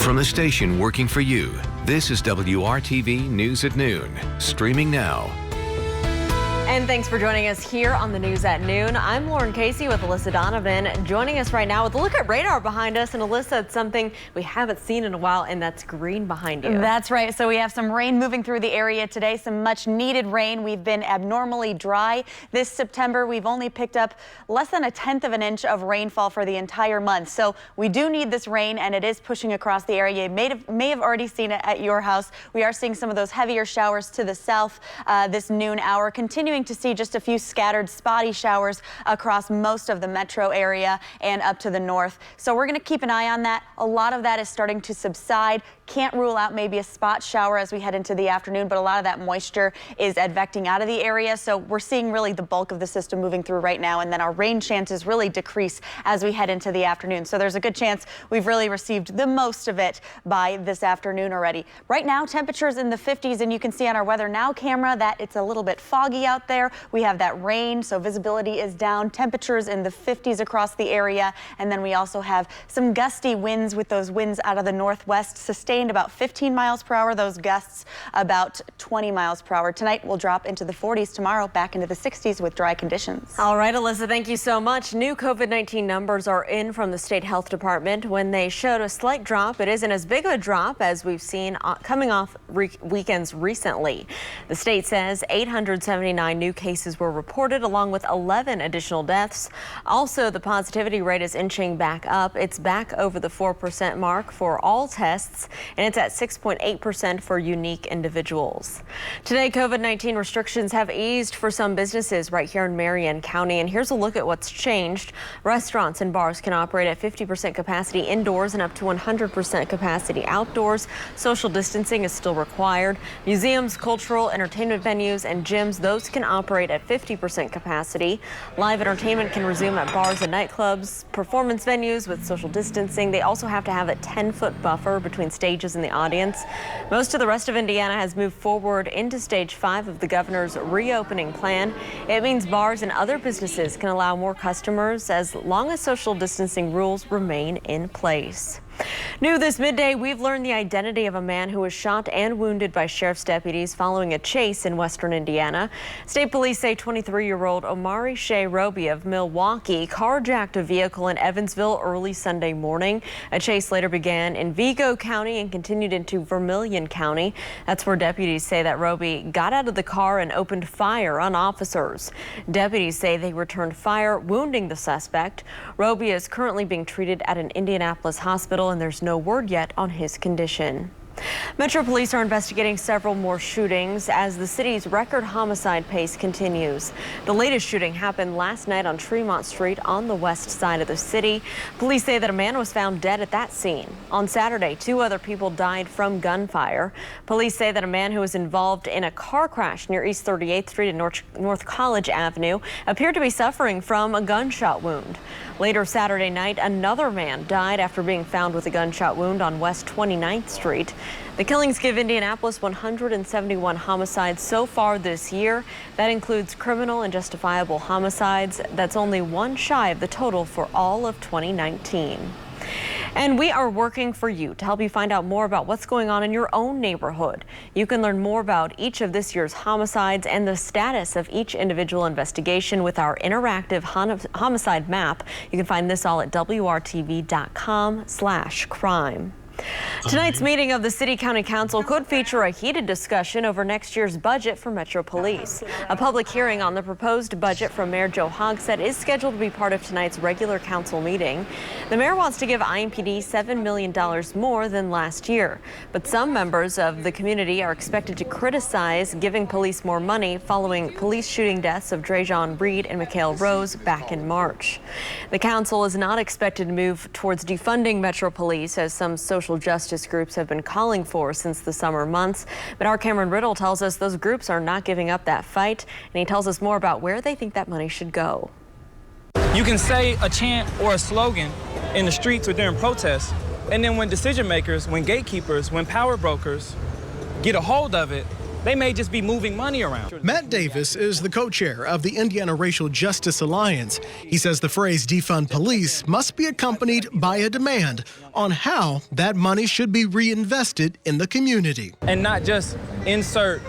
From the station working for you, this is WRTV News at Noon, streaming now. And thanks for joining us here on the News at Noon. I'm Lauren Casey with Alyssa Donovan. Joining us right now with a look at radar behind us. And Alyssa, it's something we haven't seen in a while, and that's green behind you. That's right. So we have some rain moving through the area today, some much needed rain. We've been abnormally dry this September. We've only picked up less than 1/10 of an inch of rainfall for the entire month. So we do need this rain, and it is pushing across the area. You may have already seen it at your house. We are seeing some of those heavier showers to the south this noon hour, continuing to see just a few scattered spotty showers across most of the metro area and up to the north. So we're going to keep an eye on that. A lot of that is starting to subside. Can't rule out maybe a spot shower as we head into the afternoon, but a lot of that moisture is advecting out of the area. So we're seeing really the bulk of the system moving through right now, and then our rain chances really decrease as we head into the afternoon. So there's a good chance we've really received the most of it by this afternoon already. Right now, temperatures in the 50s, and you can see on our Weather Now camera that it's a little bit foggy out there. We have that rain, so visibility is down. Temperatures in the 50s across the area, and then we also have some gusty winds with those winds out of the northwest, sustained about 15 miles per hour. Those gusts about 20 miles per hour. Tonight we'll drop into the 40s. Tomorrow back into the 60s with dry conditions. All right, Alyssa, thank you so much. New COVID-19 numbers are in from the state health department. When they showed a slight drop, it isn't as big a drop as we've seen coming off weekends recently. The state says 879 new cases were reported, along with 11 additional deaths. Also, the positivity rate is inching back up. It's back over the 4% mark for all tests, and it's at 6.8% for unique individuals. Today, COVID-19 restrictions have eased for some businesses right here in Marion County, and here's a look at what's changed. Restaurants and bars can operate at 50% capacity indoors and up to 100% capacity outdoors. Social distancing is still required. Museums, cultural, entertainment venues, and gyms, those can operate at 50% capacity. Live entertainment can resume at bars and nightclubs. Performance venues with social distancing, they also have to have a 10-foot buffer between stages and the audience. Most of the rest of Indiana has moved forward into stage 5 of the governor's reopening plan. It means bars and other businesses can allow more customers as long as social distancing rules remain in place. New this midday, we've learned the identity of a man who was shot and wounded by sheriff's deputies following a chase in western Indiana. State police say 23-year-old Omari Shea Roby of Milwaukee carjacked a vehicle in Evansville early Sunday morning. A chase later began in Vigo County and continued into Vermilion County. That's where deputies say that Roby got out of the car and opened fire on officers. Deputies say they returned fire, wounding the suspect. Roby is currently being treated at an Indianapolis hospital, and there's no word yet on his condition. Metro Police are investigating several more shootings as the city's record homicide pace continues. The latest shooting happened last night on Tremont Street on the west side of the city. Police say that a man was found dead at that scene. On Saturday, 2 other people died from gunfire. Police say that a man who was involved in a car crash near East 38th Street and North College Avenue appeared to be suffering from a gunshot wound. Later Saturday night, another man died after being found with a gunshot wound on West 29th Street. The killings give Indianapolis 171 homicides so far this year. That includes criminal and justifiable homicides. That's only one shy of the total for all of 2019. And we are working for you to help you find out more about what's going on in your own neighborhood. You can learn more about each of this year's homicides and the status of each individual investigation with our interactive homicide map. You can find this all at WRTV.com/crime. Tonight's meeting of the City County Council could feature a heated discussion over next year's budget for Metro Police. A public hearing on the proposed budget from Mayor Joe Hogsett is scheduled to be part of tonight's regular council meeting. The mayor wants to give IMPD $7 million more than last year, but some members of the community are expected to criticize giving police more money following police shooting deaths of Drejon Reed and Mikhail Rose back in March. The council is not expected to move towards defunding Metro Police, as some social justice groups have been calling for since the summer months. But our Cameron Riddle tells us those groups are not giving up that fight, and he tells us more about where they think that money should go. You can say a chant or a slogan in the streets or during protests, and then when decision makers, when gatekeepers, when power brokers get a hold of it, They may just be moving money around. Matt Davis is the co-chair of the Indiana Racial Justice Alliance. He says the phrase defund police must be accompanied by a demand on how that money should be reinvested in the community. And not just insert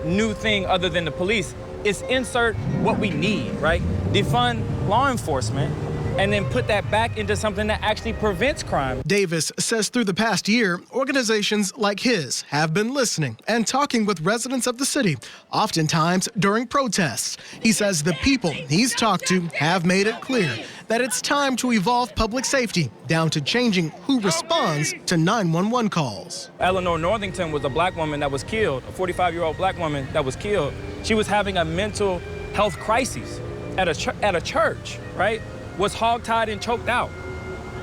new thing other than the police. It's insert what we need, right? Defund law enforcement and then put that back into something that actually prevents crime. Davis says through the past year, organizations like his have been listening and talking with residents of the city, oftentimes during protests. He says the people he's talked to have made it clear that it's time to evolve public safety down to changing who responds to 911 calls. Eleanor Northington was a black woman that was killed, a 45-year-old black woman that was killed. She was having a mental health crisis at a church, right? Was hogtied and choked out.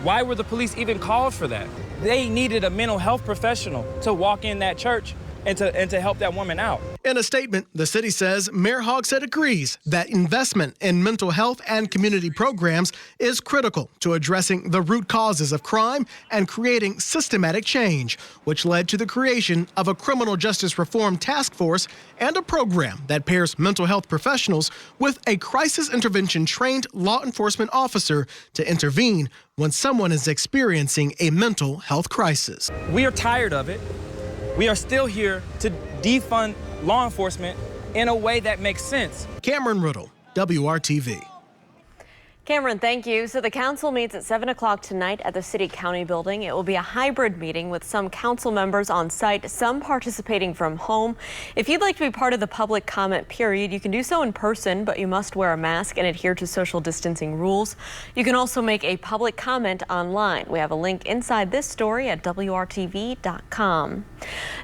Why were the police even called for that? They needed a mental health professional to walk in that church and to help that woman out. In a statement, the city says Mayor Hogshead agrees that investment in mental health and community programs is critical to addressing the root causes of crime and creating systematic change, which led to the creation of a criminal justice reform task force and a program that pairs mental health professionals with a crisis intervention trained law enforcement officer to intervene when someone is experiencing a mental health crisis. We are tired of it. We are still here to defund law enforcement in a way that makes sense. Cameron Riddle, WRTV. Cameron, thank you. So the council meets at 7 o'clock tonight at the City County building. It will be a hybrid meeting with some council members on site, some participating from home. If you'd like to be part of the public comment period, you can do so in person, but you must wear a mask and adhere to social distancing rules. You can also make a public comment online. We have a link inside this story at WRTV.com.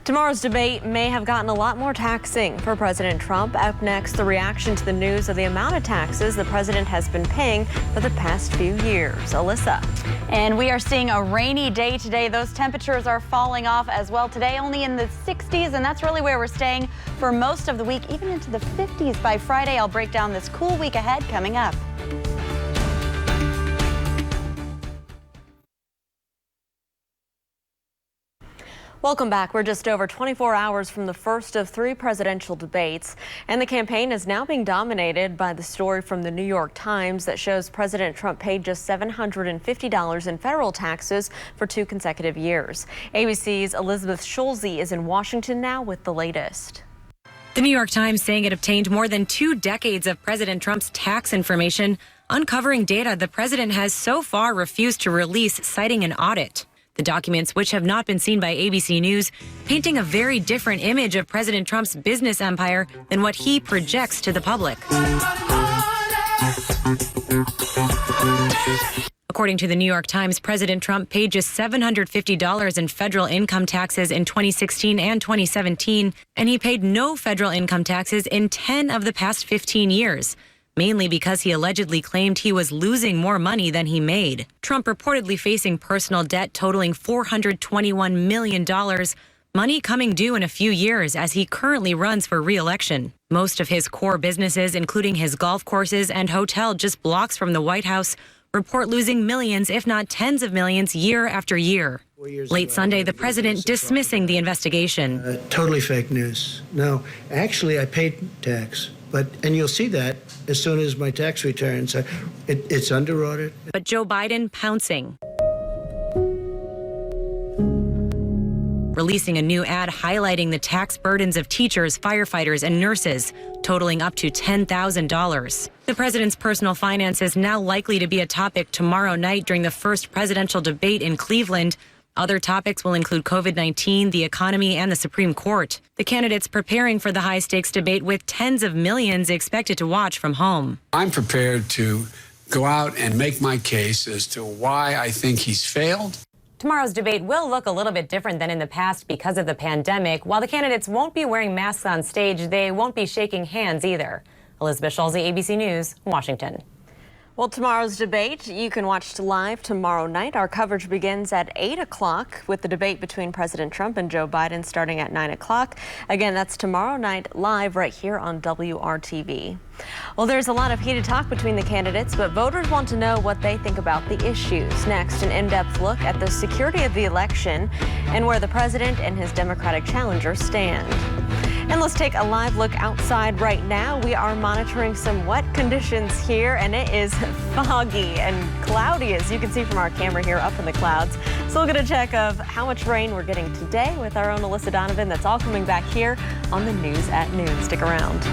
Tomorrow's debate may have gotten a lot more taxing for President Trump. Up next, the reaction to the news of the amount of taxes the president has been paying for the past few years. Alyssa. And we are seeing a rainy day today. Those temperatures are falling off as well today, only in the 60s, and that's really where we're staying for most of the week, even into the 50s by Friday. I'll break down this cool week ahead coming up. Welcome back. We're just over 24 hours from the first of 3 presidential debates, and the campaign is now being dominated by the story from the New York Times that shows President Trump paid just $750 in federal taxes for 2 consecutive years. ABC's Elizabeth Schulze is in Washington now with the latest. The New York Times saying it obtained more than 2 decades of President Trump's tax information, uncovering data the president has so far refused to release, citing an audit. The documents, which have not been seen by ABC News, painting a very different image of President Trump's business empire than what he projects to the public. According to the New York Times, President Trump paid just $750 in federal income taxes in 2016 and 2017, and he paid no federal income taxes in 10 of the past 15 years. Mainly because he allegedly claimed he was losing more money than he made. Trump reportedly facing personal debt totaling $421 million, money coming due in a few years as he currently runs for re-election. Most of his core businesses, including his golf courses and hotel just blocks from the White House, report losing millions, if not tens of millions, year after year. Late Sunday, the president dismissing the investigation. Totally fake news. No, actually, I paid tax. And you'll see that as soon as my tax returns. It's under audit. But Joe Biden pouncing. Releasing a new ad highlighting the tax burdens of teachers, firefighters, and nurses, totaling up to $10,000. The president's personal finances now likely to be a topic tomorrow night during the first presidential debate in Cleveland. Other topics will include COVID-19, the economy, and the Supreme Court. The candidates preparing for the high-stakes debate with tens of millions expected to watch from home. I'm prepared to go out and make my case as to why I think he's failed. Tomorrow's debate will look a little bit different than in the past because of the pandemic. While the candidates won't be wearing masks on stage, they won't be shaking hands either. Elizabeth Schulze, ABC News, Washington. Well, tomorrow's debate you can watch live tomorrow night. Our coverage begins at 8 o'clock with the debate between President Trump and Joe Biden starting at 9 o'clock. Again, that's tomorrow night live right here on WRTV. Well, there's a lot of heated talk between the candidates, but voters want to know what they think about the issues. Next, an in-depth look at the security of the election and where the president and his Democratic challenger stand. And let's take a live look outside right now. We are monitoring some wet conditions here, and it is foggy and cloudy, as you can see from our camera here up in the clouds. So we'll get a check of how much rain we're getting today with our own Alyssa Donovan. That's all coming back here on the News at Noon. Stick around.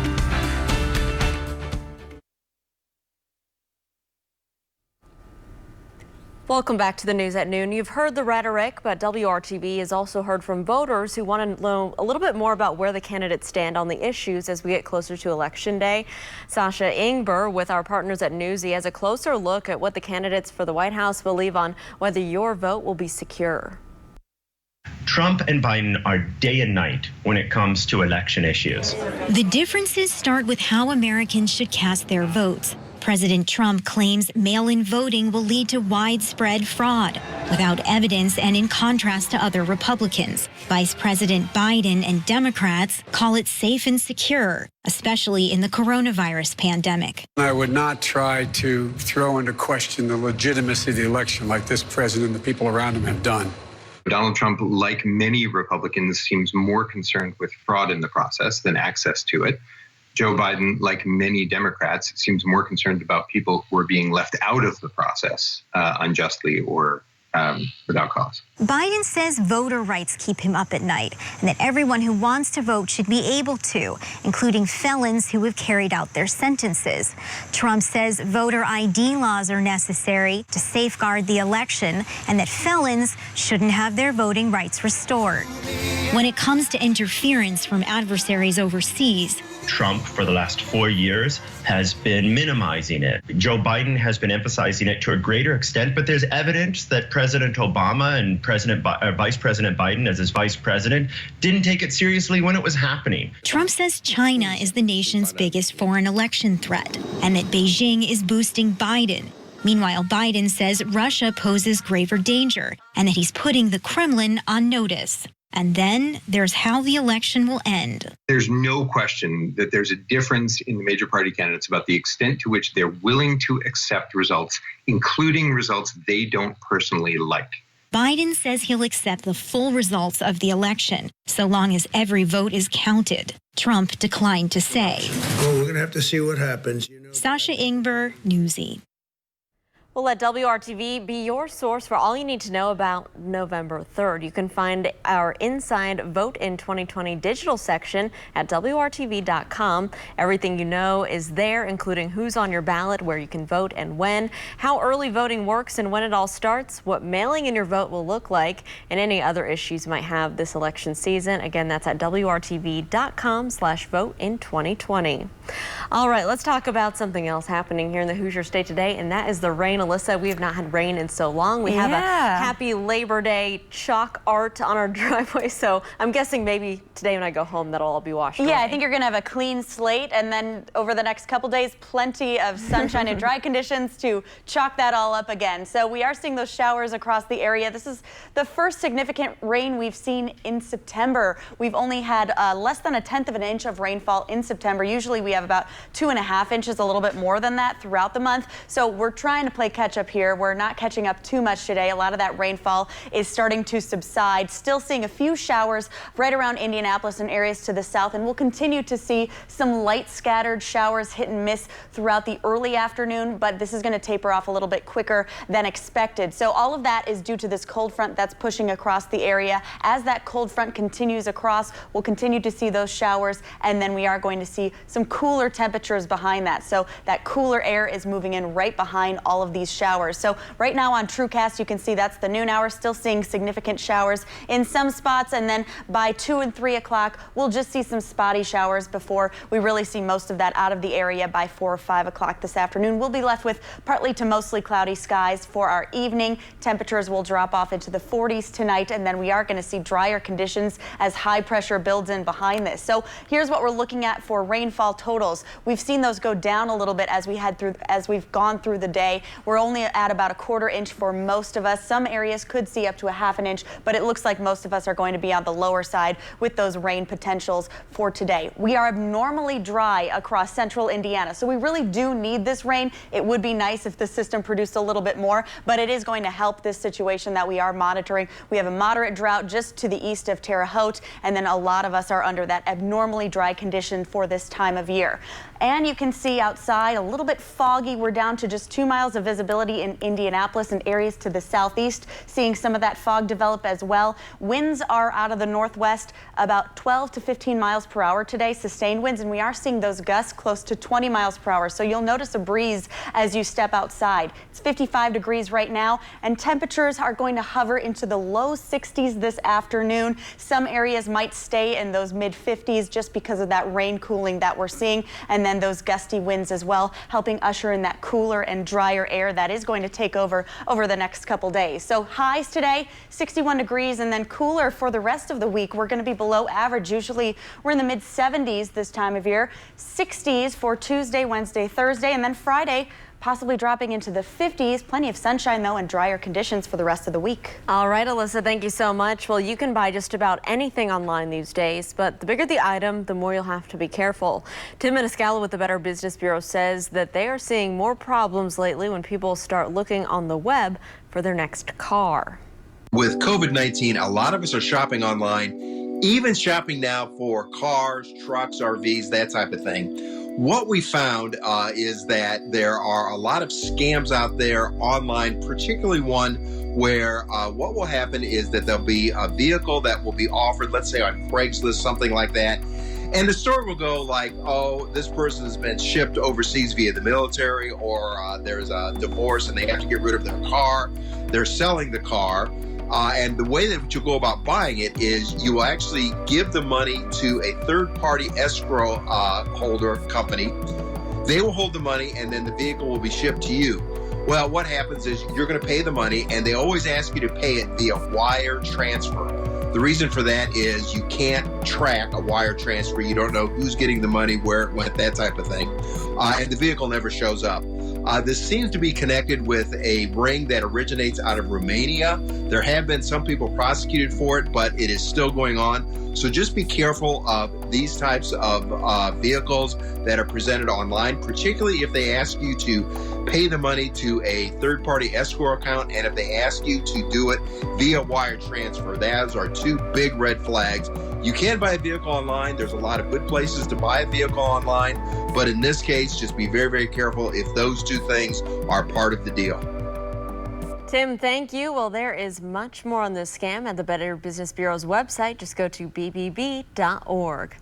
Welcome back to the News at Noon. You've heard the rhetoric, but WRTV has also heard from voters who want to know a little bit more about where the candidates stand on the issues as we get closer to Election Day. Sasha Ingber with our partners at Newsy has a closer look at what the candidates for the White House believe on whether your vote will be secure. Trump and Biden are day and night when it comes to election issues. The differences start with how Americans should cast their votes. President Trump claims mail-in voting will lead to widespread fraud without evidence and in contrast to other Republicans. Vice President Biden and Democrats call it safe and secure, especially in the coronavirus pandemic. I would not try to throw into question the legitimacy of the election like this president and the people around him have done. Donald Trump, like many Republicans, seems more concerned with fraud in the process than access to it. Joe Biden, like many Democrats, seems more concerned about people who are being left out of the process unjustly or without cause. Biden says voter rights keep him up at night and that everyone who wants to vote should be able to, including felons who have carried out their sentences. Trump says voter ID laws are necessary to safeguard the election and that felons shouldn't have their voting rights restored. When it comes to interference from adversaries overseas, Trump, for the last 4 years, has been minimizing it. Joe Biden has been emphasizing it to a greater extent, but there's evidence that President Obama and Vice President Biden, as his vice president, didn't take it seriously when it was happening. Trump says China is the nation's biggest foreign election threat and that Beijing is boosting Biden. Meanwhile, Biden says Russia poses graver danger and that he's putting the Kremlin on notice. And then there's how the election will end. There's no question that there's a difference in the major party candidates about the extent to which they're willing to accept results, including results they don't personally like. Biden says he'll accept the full results of the election, so long as every vote is counted. Trump declined to say. Well, we're going to have to see what happens. Sasha Ingber, Newsy. We'll let WRTV be your source for all you need to know about November 3rd. You can find our Inside Vote in 2020 digital section at WRTV.com. Everything you know is there, including who's on your ballot, where you can vote and when, how early voting works and when it all starts, what mailing in your vote will look like, and any other issues you might have this election season. Again, that's at WRTV.com/vote in 2020. All right, let's talk about something else happening here in the Hoosier State today, and that is the rain. Alyssa, we have not had rain in so long. We have a happy Labor Day chalk art on our driveway, so I'm guessing maybe today when I go home that'll all be washed away. Yeah, I think you're going to have a clean slate, and then over the next couple days, plenty of sunshine and dry conditions to chalk that all up again. So we are seeing those showers across the area. This is the first significant rain we've seen in September. We've only had less than 1/10 of an inch of rainfall in September. Usually we have about 2.5 inches, a little bit more than that throughout the month. So we're trying to play catch up here. We're not catching up too much today. A lot of that rainfall is starting to subside. Still seeing a few showers right around Indianapolis and areas to the south, and we'll continue to see some light scattered showers hit and miss throughout the early afternoon, but this is going to taper off a little bit quicker than expected. So all of that is due to this cold front that's pushing across the area. As that cold front continues across, we'll continue to see those showers, and then we are going to see some cooler temperatures behind that. So that cooler air is moving in right behind all of these these showers. So right now on TrueCast, you can see that's the noon hour, still seeing significant showers in some spots. And then by 2 and 3 o'clock, we'll just see some spotty showers before we really see most of that out of the area by 4 or 5 o'clock this afternoon. We'll be left with partly to mostly cloudy skies for our evening. Temperatures will drop off into the 40s tonight, and then we are going to see drier conditions as high pressure builds in behind this. So here's what we're looking at for rainfall totals. We've seen those go down a little bit as we've gone through the day. We're only at about a 1/4 inch for most of us. Some areas could see up to a 1/2 inch, but it looks like most of us are going to be on the lower side with those rain potentials for today. We are abnormally dry across central Indiana, so we really do need this rain. It would be nice if the system produced a little bit more, but it is going to help this situation that we are monitoring. We have a moderate drought just to the east of Terre Haute, and then a lot of us are under that abnormally dry condition for this time of year. And you can see outside a little bit foggy. We're down to just 2 miles of visibility in Indianapolis and areas to the southeast, seeing some of that fog develop as well. Winds are out of the northwest about 12 to 15 miles per hour today, sustained winds, and we are seeing those gusts close to 20 miles per hour. So you'll notice a breeze as you step outside. It's 55 degrees right now, and temperatures are going to hover into the low 60s this afternoon. Some areas might stay in those mid 50s just because of that rain cooling that we're seeing, and then those gusty winds as well, helping usher in that cooler and drier air that is going to take over the next couple days. So highs today, 61 degrees, and then cooler for the rest of the week. We're going to be below average. Usually we're in the mid 70s this time of year. 60s for Tuesday, Wednesday, Thursday, and then Friday possibly dropping into the 50s. Plenty of sunshine, though, and drier conditions for the rest of the week. All right, Alyssa, thank you so much. Well, you can buy just about anything online these days, but the bigger the item, the more you'll have to be careful. Tim Maniscalco with the Better Business Bureau says that they are seeing more problems lately when people start looking on the web for their next car. With COVID-19, a lot of us are shopping online, even shopping now for cars, trucks, RVs, that type of thing. What we found is that there are a lot of scams out there online, particularly one where what will happen is that there'll be a vehicle that will be offered, let's say on Craigslist, something like that. And the story will go like, oh, this person has been shipped overseas via the military, or there's a divorce and they have to get rid of their car. They're selling the car. And the way that you go about buying it is you will actually give the money to a third-party escrow holder company. They will hold the money, and then the vehicle will be shipped to you. Well, what happens is you're going to pay the money, and they always ask you to pay it via wire transfer. The reason for that is you can't track a wire transfer. You don't know who's getting the money, where it went, that type of thing. And the vehicle never shows up. This seems to be connected with a ring that originates out of Romania. There have been some people prosecuted for it, but it is still going on. So just be careful of these types of vehicles that are presented online, particularly if they ask you to pay the money to a third-party escrow account, and if they ask you to do it via wire transfer. Those are two big red flags. You can buy a vehicle online. There's a lot of good places to buy a vehicle online, but in this case, just be very, very careful if those two things are part of the deal. Tim, thank you. Well, there is much more on this scam at the Better Business Bureau's website. Just go to bbb.org.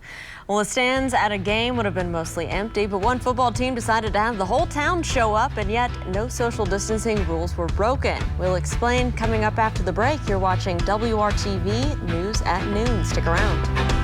Well, the stands at a game would have been mostly empty, but one football team decided to have the whole town show up, and yet no social distancing rules were broken. We'll explain coming up after the break. You're watching WRTV News at Noon. Stick around.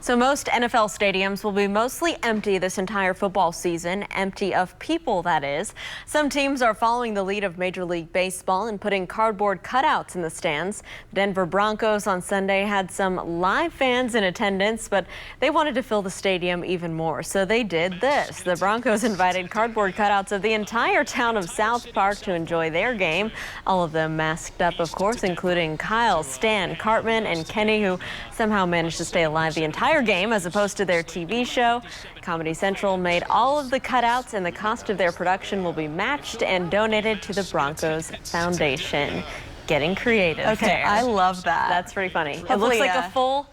So most NFL stadiums will be mostly empty this entire football season, empty of people, that is. Some teams are following the lead of Major League Baseball and putting cardboard cutouts in the stands. Denver Broncos on Sunday had some live fans in attendance, but they wanted to fill the stadium even more, so they did this. The Broncos invited cardboard cutouts of the entire town of South Park to enjoy their game. All of them masked up, of course, including Kyle, Stan, Cartman, and Kenny, who somehow managed to stay alive the entire game as opposed to their TV show. Comedy Central made all of the cutouts, and the cost of their production will be matched and donated to the Broncos Foundation. Getting creative. Okay, there. I love that. That's pretty funny. Hopefully, it looks like a full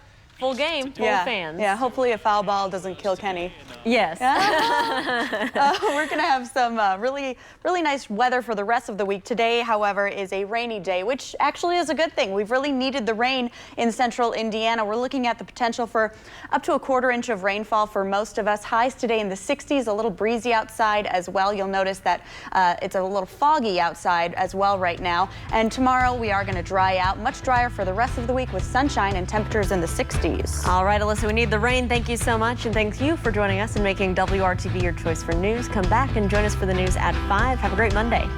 game, full fans. Yeah, hopefully a foul ball doesn't kill Kenny. Yes. We're going to have some really nice weather for the rest of the week. Today, however, is a rainy day, which actually is a good thing. We've really needed the rain in central Indiana. We're looking at the potential for up to a 1/4 inch of rainfall for most of us. Highs today in the 60s, a little breezy outside as well. You'll notice that it's a little foggy outside as well right now. And tomorrow we are going to dry out, much drier for the rest of the week with sunshine and temperatures in the 60s. All right, Alyssa, we need the rain. Thank you so much. And thank you for joining us and making WRTV your choice for news. Come back and join us for the news at 5. Have a great Monday.